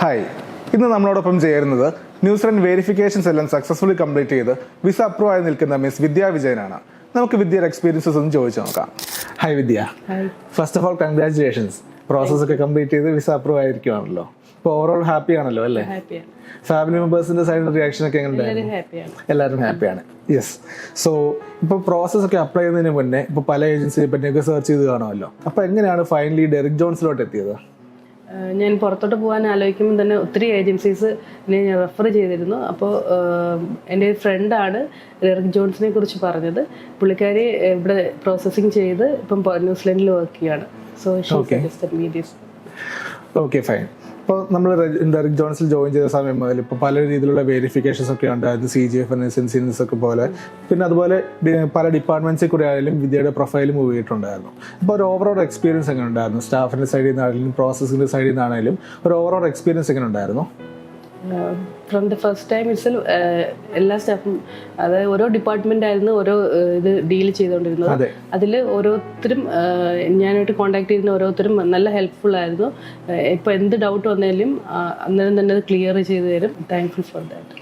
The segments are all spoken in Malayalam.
ഹായ്, ഇന്ന് നമ്മളോടൊപ്പം ചേരുന്നത് ന്യൂസിലൻഡ് വെരിഫിക്കേഷൻസ് എല്ലാം സക്സസ്ഫുള്ളി കംപ്ലീറ്റ് ചെയ്ത് വിസ അപ്രൂവ് ആയി നിൽക്കുന്ന മിസ് വിദ്യ വിജയനാണ്. നമുക്ക് വിദ്യയുടെ എക്സ്പീരിയൻസസ് ഒന്ന് ചോദിച്ചു നോക്കാം. Hi Vidya, first of all congratulations. Process ഒക്കെ കംപ്ലീറ്റ് ചെയ്ത് വിസ അപ്രൂവ് ആയിരിക്കുവാണല്ലോ. ഇപ്പോൾ ഓവറോൾ ഹാപ്പി ആണല്ലോ അല്ലേ? ഫാമിലി മെമ്പേഴ്സിന്റെ സൈഡിൽ റിയാക്ഷൻ ഒക്കെ എങ്ങനെയുണ്ടായിരുന്നു? എല്ലാവരും ഹാപ്പിയാണ്. യെസ്. സോ ഇപ്പോൾ പ്രോസസ് ഒക്കെ അപ്ലൈ ചെയ്യുന്നതിന് മുന്നേ ഇപ്പോൾ പല ഏജൻസിനെ പറ്റിയൊക്കെ സെർച്ച് ചെയ്ത് കാണുമല്ലോ. അപ്പോൾ എങ്ങനെയാണ് ഫൈനലി ഡെറിക് ജോൺസിലോട്ട് എത്തിയത്? ഞാൻ പുറത്തോട്ട് പോകാൻ ആലോചിക്കുമ്പോൾ തന്നെ ഒത്തിരി ഏജൻസീസ് ഞാൻ റെഫർ ചെയ്തിരുന്നു. അപ്പോൾ എൻ്റെ ഫ്രണ്ടാണ് ഡെറിക് ജോൺസിനെ കുറിച്ച് പറഞ്ഞത്. പുള്ളിക്കാരി ഇവിടെ പ്രോസസ്സിങ് ചെയ്ത് ഇപ്പം ന്യൂസിലൻഡിൽ വർക്ക് ചെയ്യാണ്. So okay, fine. ഇപ്പോൾ നമ്മൾ ഡെറിക് ജോൺസിൽ ജോയിൻ ചെയ്ത സമയം മുതൽ ഇപ്പോൾ പല രീതിയിലുള്ള വെരിഫിക്കേഷൻസ് ഒക്കെ ഉണ്ടായിരുന്നു. CGF, NSNC ഒക്കെ പോലെ, പിന്നെ അതുപോലെ പല ഡിപ്പാർട്ട്മെന്റ്സിൽ കൂടെ ആയാലും വിദ്യയുടെ പ്രൊഫൈൽ മൂവ് ചെയ്തിട്ടുണ്ടായിരുന്നു. അപ്പോൾ ഒരു ഓവറോൾ എക്സ്പീരിയൻസ് എങ്ങനെ ഉണ്ടായിരുന്നു? സ്റ്റാഫിൻ്റെ സൈഡിൽ നിന്നാണെങ്കിലും പ്രോസസ്സിൻ്റെ സൈഡിൽ നിന്നാണെങ്കിലും ഒരു ഓവറോൾ എക്സ്പീരിയൻസ് എങ്ങനെ ഉണ്ടായിരുന്നു? From the first time itself എല്ലാ സ്റ്റാഫും, അതായത് ഓരോ ഡിപ്പാർട്ട്മെന്റ് ആയിരുന്നു ഓരോ ഇത് ഡീൽ ചെയ്തുകൊണ്ടിരുന്നത്. അതിൽ ഓരോരുത്തരും ഞാനായിട്ട് കോൺടാക്ട് ചെയ്യുന്ന ഓരോരുത്തരും നല്ല ഹെൽപ്ഫുൾ ആയിരുന്നു. ഇപ്പോൾ എന്ത് ഡൗട്ട് വന്നാലും അന്നേരം തന്നെ അത് ക്ലിയർ ചെയ്തു തരും. Thankful for that.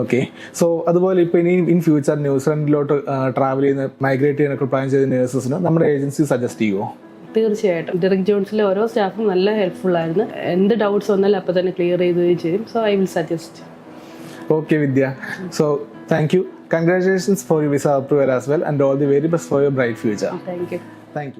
Okay. So അതുപോലെ ഇപ്പോൾ ഇനി ഇൻ ഫ്യൂച്ചർ ന്യൂസിലൻഡിലോട്ട് ട്രാവൽ ചെയ്യുന്ന മൈഗ്രേറ്റ് ചെയ്യാനൊക്കെ പ്ലാൻ ചെയ്ത നേഴ്സസിന് നമ്മുടെ ഏജൻസി സജസ്റ്റ് ചെയ്യുമോ? തീർച്ചയായിട്ടും. ഡെറിക് ജോൺസിലെ ഓരോ സ്റ്റാഫും നല്ല ഹെൽപ്ഫുൾ ആയിരുന്നു. എന്ത് ഡൗട്ട്സ് വന്നാലും അപ്പോൾ തന്നെ ക്ലിയർ ചെയ്യുകയും ചെയ്യും. So I will suggest. Okay, Vidya. So, thank you. Congratulations for your visa approval as well, and all the very best for your bright future. Thank you. Thank you.